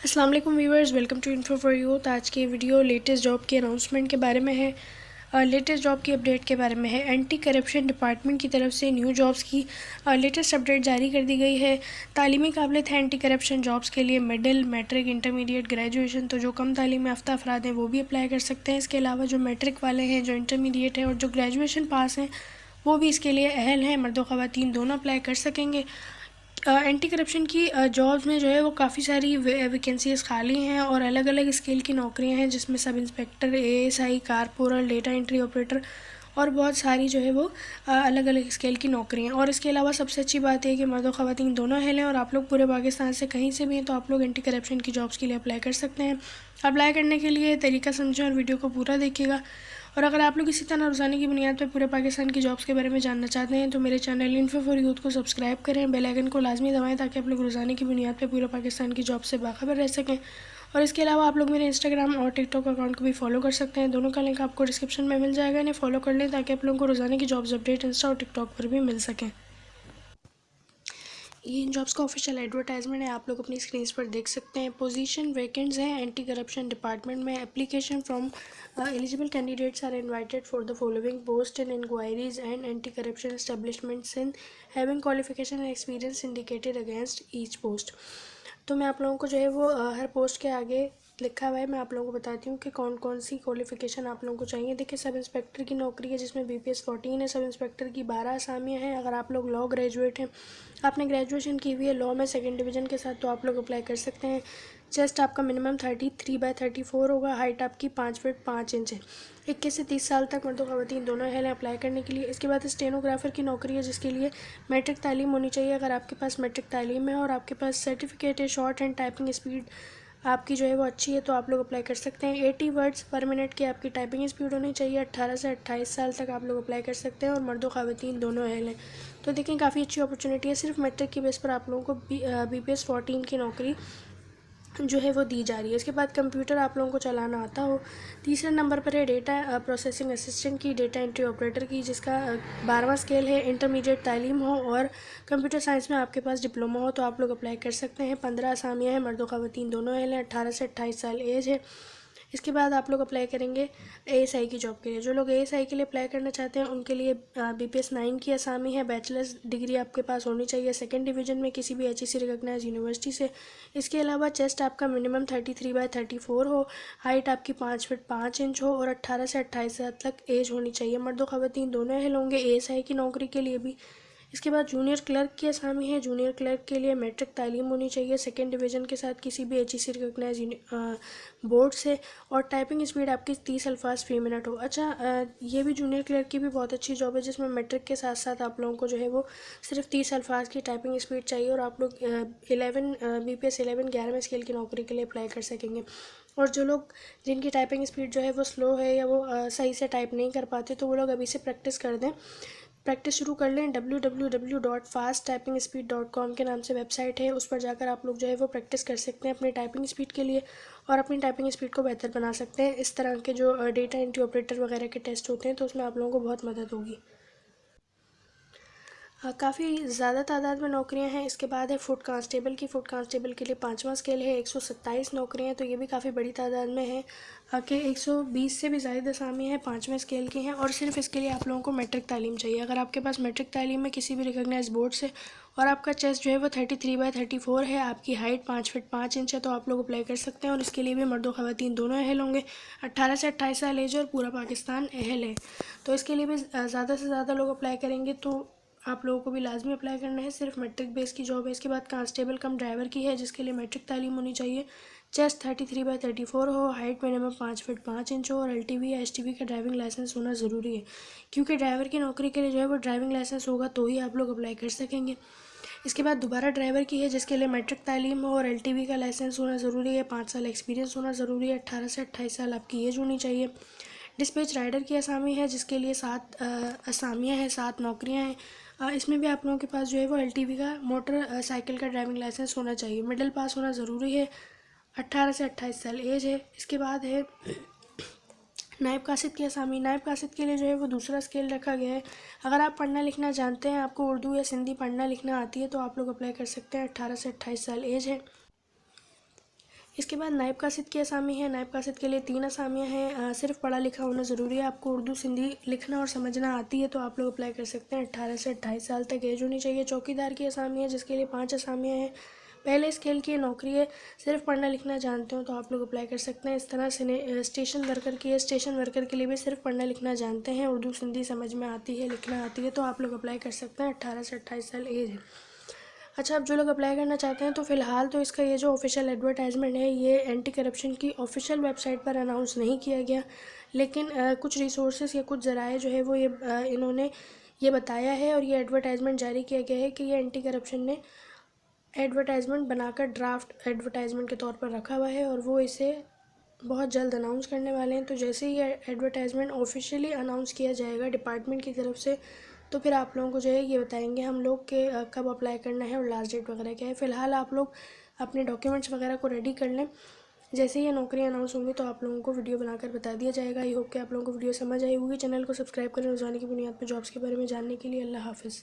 अस्सलाम वालेकुम viewers, welcome to info for you. तो आज की वीडियो लेटेस्ट जॉब के अनाउंसमेंट के बारे में है। लेटेस्ट जॉब की अपडेट के बारे में है। एंटी करप्शन डिपार्टमेंट की तरफ से न्यू जॉब्स की लेटेस्ट अपडेट जारी कर दी गई है। तालीमी काबिलियत है एंटी करप्शन जॉब्स के लिए मिडिल, मैट्रिक, इंटरमीडिएट, ग्रेजुएशन। तो जो कम तालीम याफ्ता अफराद हैं वो भी अप्लाई कर सकते हैं। इसके अलावा जो मैट्रिक वाले हैं, जो इंटरमीडिएट हैं और जो ग्रेजुएशन पास हैं वो भी इसके लिए अहल हैं। मर्द व ख़वातीन दोनों अप्लाई कर सकेंगे। एंटी करप्शन की जॉब्स में जो है वो काफ़ी सारी वैकेंसीज खाली हैं और अलग अलग स्केल की नौकरियां हैं, जिसमें sub inspector, ASI, corporal, data entry operator और बहुत सारी जो है वो अलग अलग स्केल की नौकरियां। और इसके अलावा सबसे अच्छी बात है कि मर्द और ख़वातीन दोनों अहल हैं और आप लोग पूरे पाकिस्तान से कहीं से भी हैं तो आप लोग एंटी करप्शन की जॉब्स के लिए अप्लाई कर सकते हैं। अप्लाई करने के लिए तरीका समझें और वीडियो को पूरा देखिएगा। और अगर आप लोग इसी तरह रोज़ाना की बुनियाद पर पूरे पाकिस्तान की जॉब्स के बारे में जानना चाहते हैं तो मेरे चैनल इन्फो फॉर यूथ को सब्सक्राइब करें, बेल आइकन को लाजमी दबाएं ताकि आप लोग रोज़ाना की बुनियाद पर पूरे पाकिस्तान की जॉब से बाखबर रह सकें। और इसके अलावा आप लोग मेरे इंस्टाग्राम और टिकटॉक अकाउंट को भी फॉलो कर सकते हैं। दोनों का लिंक आपको डिस्क्रिप्शन में मिल जाएगा, इन्हें फॉलो कर लें ताकि आप लोगों को रोज़ाना की जॉब्स अपडेट इंस्टा और टिकटॉक पर भी मिल सकें। ये इन जॉब्स का ऑफिशियल एडवर्टाइजमेंट है, आप लोग अपनी स्क्रीन पर देख सकते हैं। पोजीशन वैकेंट्स हैं एंटी करप्शन डिपार्टमेंट में। Application from eligible candidates are invited for the following post and inquiries and anti corruption establishments in having qualification and experience indicated against each post. तो मैं आप लोगों को जो है वो हर पोस्ट के आगे लिखा हुआ है, मैं आप लोगों को बताती हूँ कि कौन कौन सी क्वालिफिकेशन आप लोगों को चाहिए। देखिए, सब इंस्पेक्टर की नौकरी है जिसमें BPS 14 है। सब इंस्पेक्टर की 12 असामियाँ हैं। अगर आप लोग लॉ ग्रेजुएट हैं, आपने ग्रेजुएशन की हुई है लॉ में 2nd डिवीज़न के साथ, तो आप लोग अप्लाई कर सकते हैं। चेस्ट आपका मिनिमम 33/34 होगा। हाइट आपकी 5 फीट 5 इंच है। 21 से 30 साल तक मर्द व ख़वातीन दोनों अहल हैं अप्लाई करने के लिए। इसके बाद स्टेनोग्राफर की नौकरी है जिसके लिए मैट्रिक तालीम होनी चाहिए। अगर आपके पास मैट्रिक तालीम है और आपके पास सर्टिफिकेट है, शॉर्ट हैंड टाइपिंग स्पीड आपकी जो है वो अच्छी है, तो आप लोग अप्लाई कर सकते हैं। 80 वर्ड्स पर मिनट की आपकी टाइपिंग स्पीड होनी चाहिए। 18 से 28 साल तक आप लोग अप्लाई कर सकते हैं और मर्द व ख़वातीन दोनों अहल हैं। तो देखें, काफ़ी अच्छी अपॉर्चुनिटी है। सिर्फ मैट्रिक की बेस पर आप लोगों को BPS 14 की नौकरी जो है वो दी जा रही है। इसके बाद कंप्यूटर आप लोगों को चलाना आता हो। तीसरे नंबर पर है डेटा प्रोसेसिंग असिस्टेंट की, डेटा एंट्री ऑपरेटर की, जिसका 12वां स्केल है। इंटरमीडिएट तालीम हो और कंप्यूटर साइंस में आपके पास डिप्लोमा हो तो आप लोग अप्लाई कर सकते हैं। 15 असामियाँ हैं, मर्द व ख़वातीन दोनों हैं। 18 से 28 साल एज है। इसके बाद आप लोग अप्लाई करेंगे ASI की जॉब के लिए। जो लोग ASI के लिए अप्लाई करना चाहते हैं उनके लिए BPS 9 की असामी है। बैचलर्स डिग्री आपके पास होनी चाहिए 2nd डिवीज़न में किसी भी HEC रिकॉग्नाइज यूनिवर्सिटी से। इसके अलावा चेस्ट आपका मिनिमम 33/34 हो। हाइट आपकी 5 फीट 5 इंच हो और 18 से 28 साल तक एज होनी चाहिए। मर्द व ख़वातीन दोनों अहल होंगे ASI की नौकरी के लिए भी। इसके बाद जूनियर क्लर्क की असामी है। जूनियर क्लर्क के लिए मैट्रिक तालीम होनी चाहिए 2nd डिवीज़न के साथ किसी भी HEC रिकॉग्नाइज बोर्ड से और टाइपिंग स्पीड आपकी 30 अल्फाज फी मिनट हो। अच्छा, ये भी जूनियर क्लर्क की भी बहुत अच्छी जॉब है जिसमें मैट्रिक के साथ साथ आप लोगों को जो है वो सिर्फ 30 अल्फाज की टाइपिंग स्पीड चाहिए और आप लोग 11 BPS 11 11वें स्केल की नौकरी के लिए अप्लाई कर सकेंगे। और जो लोग जिनकी टाइपिंग स्पीड जो है वो स्लो है या वो सही से टाइप नहीं कर पाते तो वो लोग अभी से प्रैक्टिस कर दें, प्रैक्टिस शुरू कर लें। www.fasttypingspeed.com के नाम से वेबसाइट है, उस पर जाकर आप लोग जो है वो प्रैक्टिस कर सकते हैं अपनी टाइपिंग स्पीड के लिए और अपनी टाइपिंग स्पीड को बेहतर बना सकते हैं। इस तरह के जो डेटा एंट्री ऑपरेटर वगैरह के टेस्ट होते हैं तो उसमें आप लोगों को बहुत मदद होगी। काफ़ी ज़्यादा तादाद में नौकरियां हैं। इसके बाद है फूड कांस्टेबल की। फूड कांस्टेबल के लिए 5वां स्केल है। 127 नौकरियां हैं, तो ये भी काफ़ी बड़ी तादाद में है कि 120 से भी ज़्यादा असामी हैं 5वें स्केल की हैं और सिर्फ इसके लिए आप लोगों को मैट्रिक तालीम चाहिए। अगर आपके पास मैट्रिक तालीम में किसी भी रिकॉग्नाइज बोर्ड से और आपका चेस्ट जो है वो 33/34 है, आपकी हाइट 5 फीट 5 इंच है, तो आप लोग अप्लाई कर सकते हैं और इसके लिए भी मर्द व ख़वातीन दोनों अहल होंगे। 18 से 28 साल एज और पूरा पाकिस्तान अहल है, तो इसके लिए भी ज़्यादा से ज़्यादा लोग अप्लाई करेंगे, तो आप लोगों को भी लाजमी अप्लाई करना है। सिर्फ मैट्रिक बेस की जॉब है। इसके बाद कांस्टेबल कम ड्राइवर की है जिसके लिए मैट्रिक तालीम होनी चाहिए। चेस्ट 33/34 हो, हाइट मिनिमम 5 फीट 5 इंच हो और LTV या STV का ड्राइविंग लाइसेंस होना ज़रूरी है, क्योंकि ड्राइवर की नौकरी के लिए जो है वो ड्राइविंग लाइसेंस होगा तो ही आप लोग अप्लाई कर सकेंगे। इसके बाद दोबारा ड्राइवर की है जिसके लिए मैट्रिक तालीम हो और LTV का लाइसेंस होना ज़रूरी है। 5 साल एक्सपीरियंस होना ज़रूरी है। 18 से 28 साल आपकी एज होनी चाहिए। डिस्पैच राइडर की असामी है जिसके लिए 7 असामियाँ हैं, 7 नौकरियाँ हैं। इसमें भी आप लोगों के पास जो है वो LTV का मोटर साइकिल का ड्राइविंग लाइसेंस होना चाहिए। मिडिल पास होना ज़रूरी है। 18 से 28 साल एज है। इसके बाद है नायब कासिद की असामी। नायब कासिद के लिए जो है वो दूसरा स्केल रखा गया है। अगर आप पढ़ना लिखना जानते हैं, आपको उर्दू या सिंधी पढ़ना लिखना आती है, तो आप लोग अप्लाई कर सकते हैं। 18 से 28 साल एज है। इसके बाद नायब कासिद की असामी है। नायब कासिद के लिए 3 असामियाँ हैं। सिर्फ पढ़ा लिखा होना ज़रूरी है। आपको उर्दू सिंधी लिखना और समझना आती है तो आप लोग अप्लाई कर सकते हैं। 18 से 28 साल तक एज होनी चाहिए। चौकीदार की असामी है जिसके लिए 5 असामियाँ हैं। पहले स्केल की नौकरी है। सिर्फ पढ़ना लिखना जानते हो तो आप लोग अप्लाई कर सकते हैं। इस तरह से स्टेशन वर्कर की है। स्टेशन वर्कर के लिए भी सिर्फ पढ़ना लिखना जानते हैं, उर्दू सिंधी समझ में आती है, लिखना आती है तो आप लोग अप्लाई कर सकते हैं। 18 से 28 साल एज है। अच्छा, अब जो लोग अप्लाई करना चाहते हैं तो फ़िलहाल तो इसका ये जो ऑफिशियल एडवर्टाइजमेंट है ये एंटी करप्शन की ऑफिशियल वेबसाइट पर अनाउंस नहीं किया गया, लेकिन कुछ रिसोर्सेज या कुछ ज़राए जो है वो इन्होंने ये बताया है और ये एडवर्टाइजमेंट जारी किया गया है कि ये एंटी करप्शन ने एडवर्टाइजमेंट बनाकर ड्राफ्ट एडवर्टाइजमेंट के तौर पर रखा हुआ है और वो इसे बहुत जल्द अनाउंस करने वाले हैं। तो जैसे ही ये एडवर्टाइजमेंट ऑफिशियली अनाउंस किया जाएगा डिपार्टमेंट की तरफ से तो फिर आप लोगों को जो है ये बताएंगे हम लोग कि कब अप्लाई करना है और लास्ट डेट वगैरह क्या है। फ़िलहाल आप लोग अपने डॉक्यूमेंट्स वगैरह को रेडी कर लें। जैसे ही ये नौकरी अनाउंस होंगी तो आप लोगों को वीडियो बनाकर बता दिया जाएगा। आई होप कि आप लोगों को वीडियो समझ आई होगी। चैनल को सब्सक्राइब करें रोजाना की बुनियाद पर जॉब्स के बारे में जानने के लिए। अल्लाह हाफिज़।